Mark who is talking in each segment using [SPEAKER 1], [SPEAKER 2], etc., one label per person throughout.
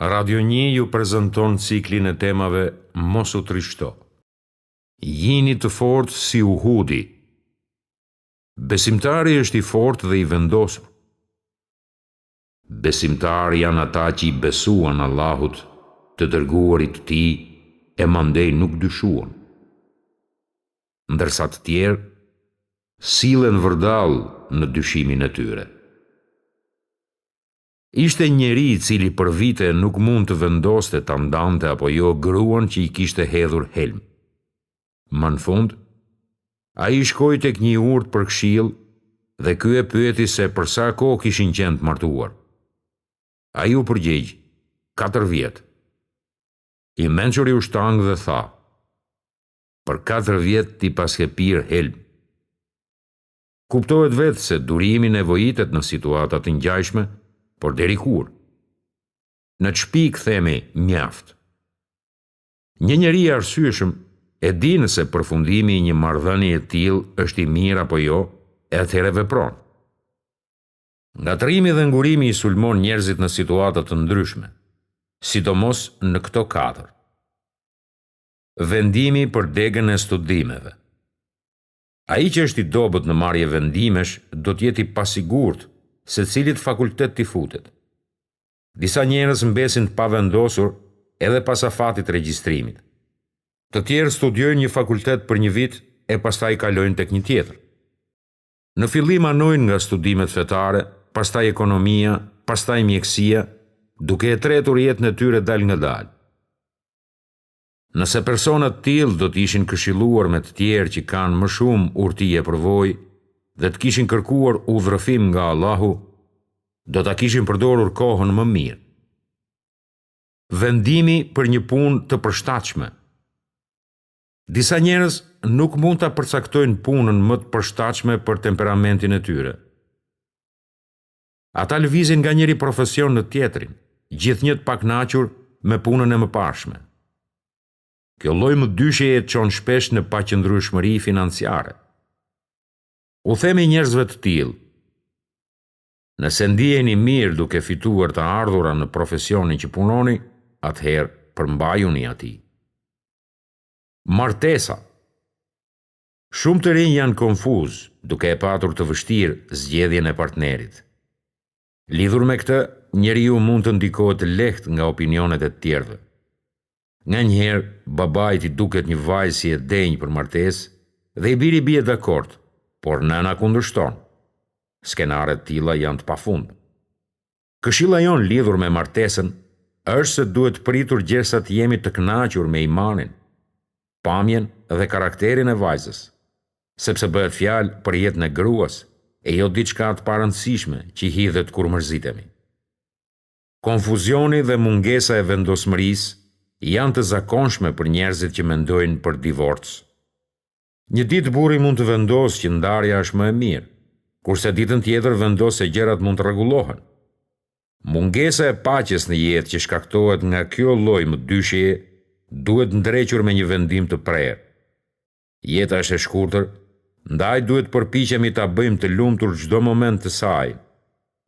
[SPEAKER 1] Radio 1 ju prezanton ciklin e temave Mos u trishto. Jini të fortë si Uhudi. Besimtari është i fortë dhe i vendosur. Besimtari janë ata që i besuan Allahut, të dërguarit të tij, e mandej nuk dyshuan. Ndërsa të tjerë sillen vërdall në dyshimin e tyre. Ishte njeri i cili për vite nuk mund të vendoste ta ndante apo jo gruan që i kishte hedhur helm. Më në fund, ai shkoi tek një urt për këshill dhe ky e pyeti se për sa kohë kishin qenë të martuar. Ai u përgjigj, 4 vjet. I mençuri u shtang dhe tha, për 4 vjet ti pas ke pirë helm. Kuptohet vetë se durimi nevojitet në situata të ngjashme, por deri kur? Në çpik themi mjaft. Një njeri i arsyeshëm e di nëse përfundimi i një marrëdhënie e tillë është i mirë apo jo, e atëherë vepron. Ngatrimi dhe ngurimi i sulmon njerëzit në situata të ndryshme, sidomos në këto 4. Vendimi për degën e studimeve. Ai që është i dobët në marrje vendimesh do të jetë i pasigurt se cilit fakultet t'i futet. Disa njerëz mbesin të pavendosur edhe pas afatit regjistrimit. Të tjerë studiojnë një fakultet për një vit e pastaj kalojnë tek një tjetër. Në fillim anojnë nga studimet fetare, pastaj ekonomia, pastaj mjekësia, duke e tretur jetën e tyre dal nga dal. Nëse personat tillë do të ishin këshilluar me të tjerë që kanë më shumë urti e përvojë dhe të kishin kërkuar udhërëfim nga Allahu, do ta kishin përdorur kohën më mirë. Vendimi për një punë të përshtatshme. Disa njerëz nuk mund ta përcaktojnë punën më të përshtatshme për temperamentin e tyre. Ata lëvizin nga njëri profesion në tjetrin, gjithnjë të pakënaqur me punën e mëparshme. Kjo lloj mëdyshjeje çon shpesh në paqëndrueshmëri financiare. U themi njerëzve të tillë, nëse ndiheni mirë duke fituar të ardhura në profesionin që punoni, atëherë përmbajuni atij. Martesa. Shumë të rinj janë konfuz, duke e patur të vështirë zgjedhjen e partnerit. Lidhur me këtë, njeriu mund të ndikohet lehtë nga opinionet e të tjerëve. Nganjëherë, babait i duket një vajzë si e denjë për martesë dhe i biri bie dakord, por nëna kundërshton. Skenare të tilla janë të pafundme. Këshilla jon lidhur me martesën është se duhet pritur gjersa të jemi të kënaqur me imanin, pamjen dhe karakterin e vajzës, sepse bëhet fjalë për jetën e gruas e jo diçka të parëndësishme që hidhet kur mërzitemi. Konfuzioni dhe mungesa e vendosmërisë janë të zakonshme për njerëzit që mendojnë për divorc. Një ditë burri mund të vendosë që ndarja është më e mirë, kurse ditën tjetër vendos se gjërat mund të rregullohen. Mungesa e paqes në jetë që shkaktohet nga kjo lloj mëdyshjeje duhet ndrequr me një vendim të prerë. Jeta është e shkurtër, ndaj duhet përpiqemi ta bëjmë të lumtur çdo moment të saj,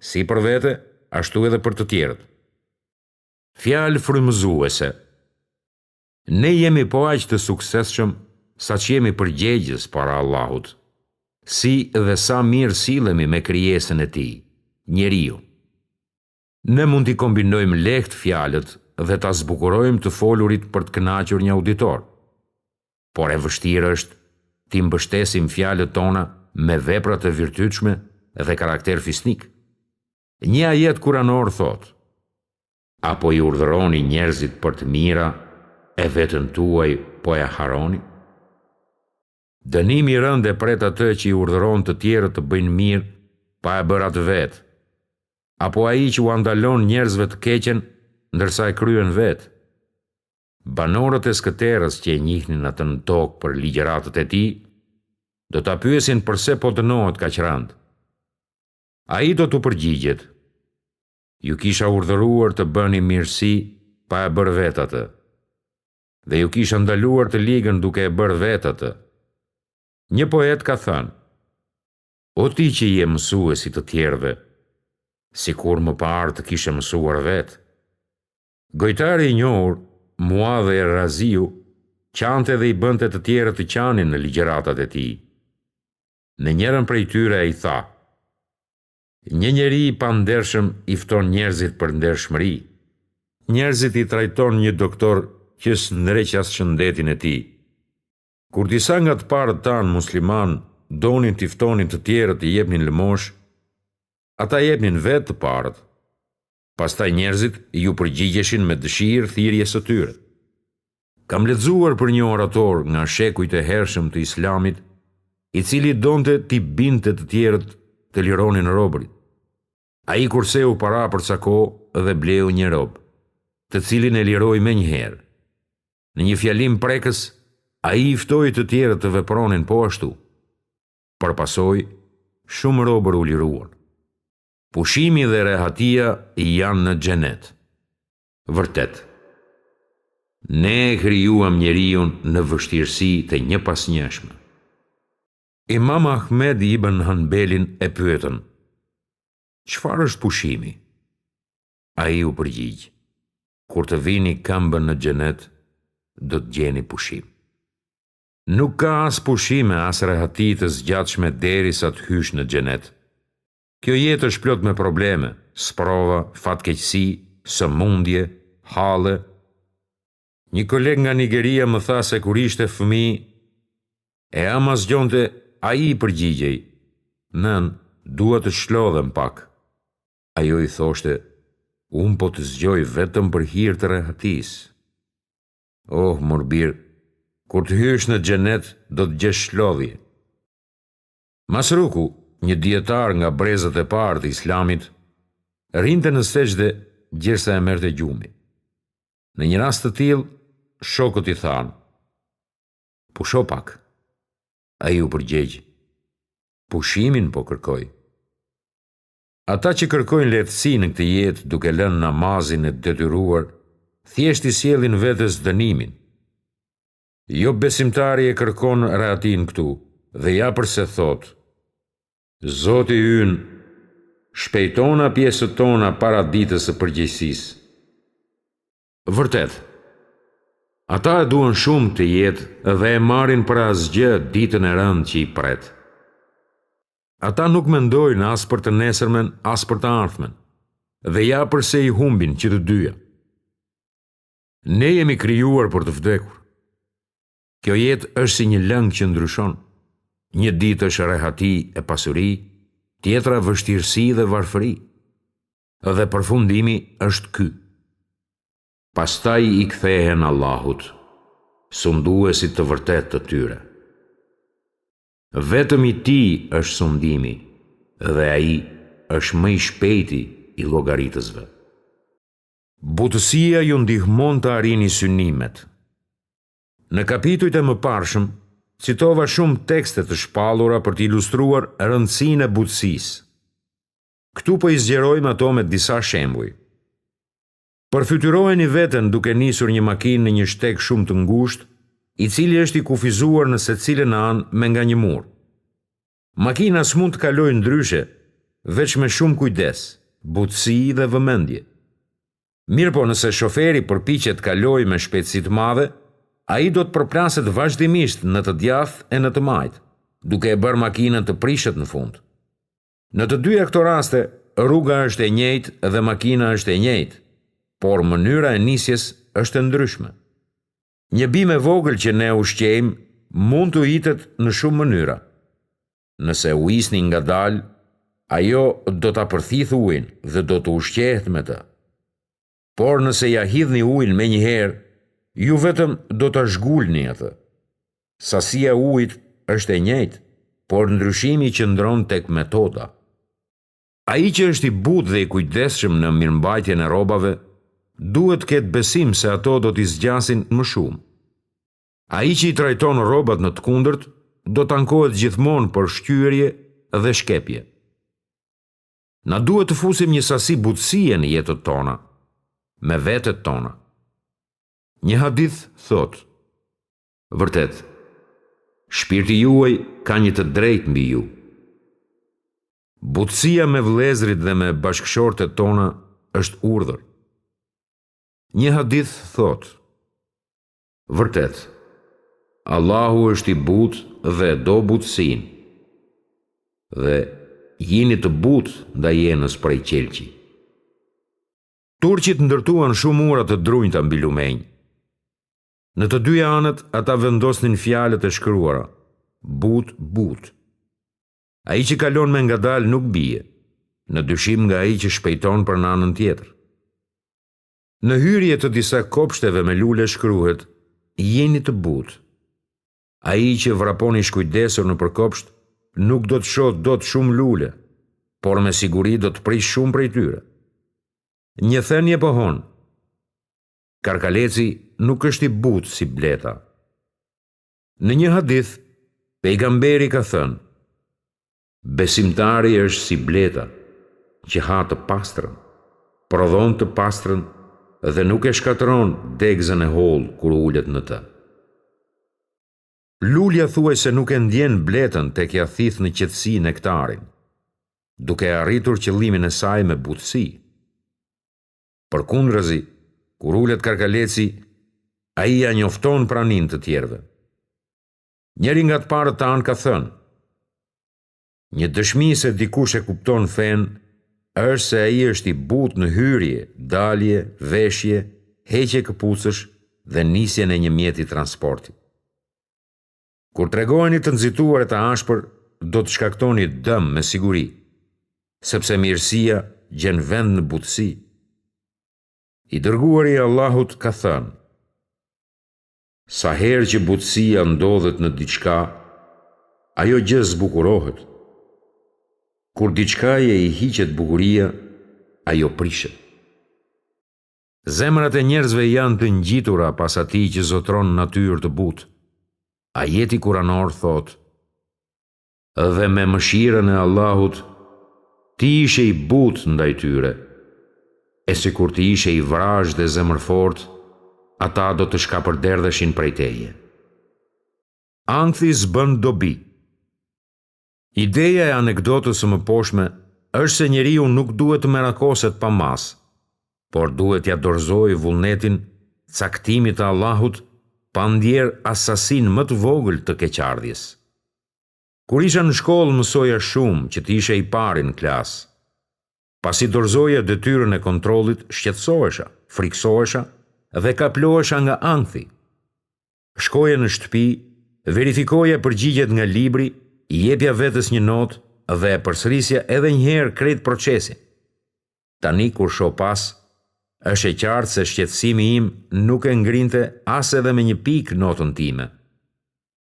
[SPEAKER 1] si për vete, ashtu edhe për të tjerët. Fjalë frymëzuese. Ne jemi po aq të suksesshëm sa që jemi përgjegjës para Allahut, si dhe sa mirë sillemi me krijesën e tij, njeriu. Ne mund t'i kombinojmë lehtë fjalët dhe ta zbukurojmë të folurit për të kënaqur një auditor, por e vështirë është t'i mbështesim fjalët tona me vepra të virtytshme dhe karakter fisnik. Një ajet kuranor thotë: apo i urdhëroni njerëzit për të mira e veten tuaj po e harroni? Dënimi i rënd e pret atë që i urdhëron të tjerët të bëjnë mirë pa e bërë atë vetë, apo ai që u andalon njerëzve të keqen ndërsa e kryen vetë. Banorët e skëterës që e njihnin atë në tokë për ligjëratët e tij, do ta pyesin pse po dënohet kaq rënd. Ai do t'u përgjigjet: ju kisha urdhëruar të bëni mirësi pa e bërë vetë atë, dhe ju kisha ndaluar të ligën duke e bërë vetë atë. Një poet ka thënë: o ti që je mësuesi të tjerëve, sikur më parë të kishe mësuar vetë. Gojtari I njohur, Muadh er-Raziu, qante dhe I bënte të tjerët të qanin në ligjëratat e tij. Në njërin prej tyre ai tha: "Një njeri I pandershëm I fton njerëzit për ndershmëri. Njerëzit I trajton një doktor që s'ndreq as shëndetin e tij. Kur disa nga të parët tanë musliman donin t'i ftonin të tjerët t'i jepnin lëmosh, ata jepnin vetë të parët. Pastaj njerëzit ju përgjigjeshin me dëshirë thirrjes së tyre." Kam lexuar për një orator nga shekujt e hershëm të Islamit, I cili donte t'i binte të tjerët të lironin robërit. Ai kurseu para për ca kohë dhe bleu një rob, të cilin e liroi menjëherë. Në një fjalim prekës, ai I ftoi të tjerët të vepronin po ashtu. Për pasojë, shumë robër u liruan. Pushimi dhe rehatia janë në xhenet. Vërtet, ne e krijuam njeriun në vështirësi të njëpasnjëshme. Imam Ahmed ibn Hanbelin e pyetën: "Çfarë është pushimi?" Ai u përgjigj: "Kur të vini këmbën në xhenet, do të gjeni pushim. Nuk ka as pushime as rehati të zgjatshme derisa të hysh në xhenet. Kjo jetë është plot me probleme, sprova, fatkeqësi, sëmundje, halle." Një koleg nga Nigeria më tha se kur ishte fëmijë e ama zgjonte, ai I përgjigjej: "Nën, dua të shlodhem pak." Ajo I thoshte: "Unë po të zgjoj vetëm për hir të rehatisë." "Oh, morbir, kur të hysh në xhenet do të gjesh shlodhje." Masruku, një dietar nga brezat e parë të Islamit, rinte në sejdë gjersa e merrte gjumi. Në një rast të tillë, shokët I thanë: "Pusho pak." Ai u përgjigj: "Pushimin po kërkoj." Ata që kërkojnë lehtësi në këtë jetë duke lënë namazin e detyruar, thjesht I sjellin vetes dënimin. Jo besimtari e kërkon rehatin këtu, dhe ja përse thot: "Zoti ynë, shpejtona pjesët tona para ditës së përgjegjësisë." Vërtet, ata e duan shumë të jetë dhe e marrin për asgjë ditën e rëndë që I pret. Ata nuk mendojnë as për të nesërmen, as për të ardhmen, dhe ja përse I humbin që të dyja. Ne jemi krijuar për të vdekur. Kjo jetë është si një lëng që ndryshon. Një ditë është rehati e pasuri, tjetra vështirësi dhe varfëri. Dhe përfundimi është ky. Pastaj I kthehen Allahut, sunduesit të vërtet të tyre. Vetëm I Tij është sundimi, dhe ai është më I shpejti I llogaritësve. Butësia ju ndihmon të arrini synimet. Në kapitujt e mëparshëm, citova shumë tekste të shpallura për të ilustruar rëndësinë e butësisë. Këtu po I zgjerojmë ato me disa shembuj. Përfytyrojeni veten duke nisur një makinë në një shteg shumë të ngushtë, I cili është I kufizuar në secilën anë me nga një mur. Makina s'mund të kalojë ndryshe, veç me shumë kujdes, butësi dhe vëmendje. Mirë po nëse shoferi përpiqet të kalojë me shpejtësi të madhe, ai do të përplaset vazhdimisht në të djathtë e në të majtë, duke e bërë makinën të prishet në fund. Në të dyja këto raste, rruga është e njëjtë dhe makina është e njëjtë, por mënyra e nisjes është e ndryshme. Një bimë e vogël që ne ushqejmë mund të hitet në shumë mënyra. Nëse u isni ngadalë, ajo do ta përthithë ujin dhe do të ushqehet me të. Por nëse ja hidhni ujin menjëherë, ju vetëm do ta zhgulni atë. Sasia e ujit është e njëjtë, por ndryshimi qëndron tek metoda. Ai që është I butë dhe I kujdesshëm në mirëmbajtjen e rrobave, duhet ketë besim se ato do t'i zgjasin më shumë. Ai që I trajton rrobat në të kundërt, do të ankohet gjithmonë për shkyerje dhe shkepje. Na duhet të fusim një sasi butësie në jetët tona, me vetet tona. Një hadith thot: "Vërtet, shpirti juaj ka një të drejtë mbi ju." Butësia me vëllezërit dhe me bashkëshortet tona është urdhër. Një hadith thot: vërtet, Allahu është i butë dhe do butësinë, dhe jini të butë ndaj jenës prej qelçi. Turqit ndërtuan shumë ura të drunjta mbi lumenj. Në të dy anët ata vendosnin fjalët e shkruara: but, but. Ai që kalon me ngadalë nuk bie, në dyshim nga ai që shpejton për në anën tjetër. Në hyrje të disa kopshteve me lule shkruhet: jeni të butë. Ai që vrapon i shkujdesur në përkopsht nuk do të shoh dot shumë lule, por me siguri do të prish shumë prej tyre. Një thënie pohon: Karkaleci nuk është i butë si bleta. Në një hadith, pejgamberi ka thënë: besimtari është si bleta, që ha të pastrën, prodhon të pastrën dhe nuk e shkatëron degëzën e hollë kur ulet në të. Lulja thuaj se nuk e ndjen bletën tek ja thith në qetësi nektarin, duke arritur qëllimin e saj me butësi. Përkundrazi, kur ulet karkaleci, ai ja njofton praninë të tjerëve. Njëri nga të parët tanë ka thënë: një dëshmi se dikush e kupton fen është se ai është i butë në hyrje, dalje, veshje, heqje këpucësh dhe nisjen e një mjeti transporti. Kur tregojeni të nxituar e të ashpër, do të shkaktoni dëm me siguri, sepse mirësia gjen vend në butësi. I dërguari i Allahut ka thënë: sa herë që butësia ndodhet në diçka, ajo gjë zbukurohet. Kur diçkaje i hiqet bukuria, ajo prishet. Zemrat e njerëzve janë të ngjitura pas atij që zotron natyrë të butë. Ajeti kuranor thot: dhe me mëshirën e Allahut, ti ishe i butë ndaj tyre, e sikur ti ishe i vrazhë dhe zemërfort, ata do të shkapërderdheshin prej teje. Ankthi s'bën dobi. Ideja e anekdotës së mëposhme është se njeriu nuk duhet të merakoset pa mas, por duhet ja dorëzojë vullnetin caktimit të Allahut pa ndjer asasin më të vogël të keqardhjes. Kur isha në shkollë mësoja shumë që të isha i pari në klasë. Pasi dorëzoja detyrën e kontrollit, shqetësohesha, friksohesha dhe kaplohesha nga ankthi. Shkoja në shtëpi, verifikoja përgjigjet nga libri, i jepja vetës një notë dhe e përsërisja edhe njëherë krejt procesin. Tani kur shoh pas, është e qartë se shqetësimi im nuk e ngrinte as edhe me një pikë notën time.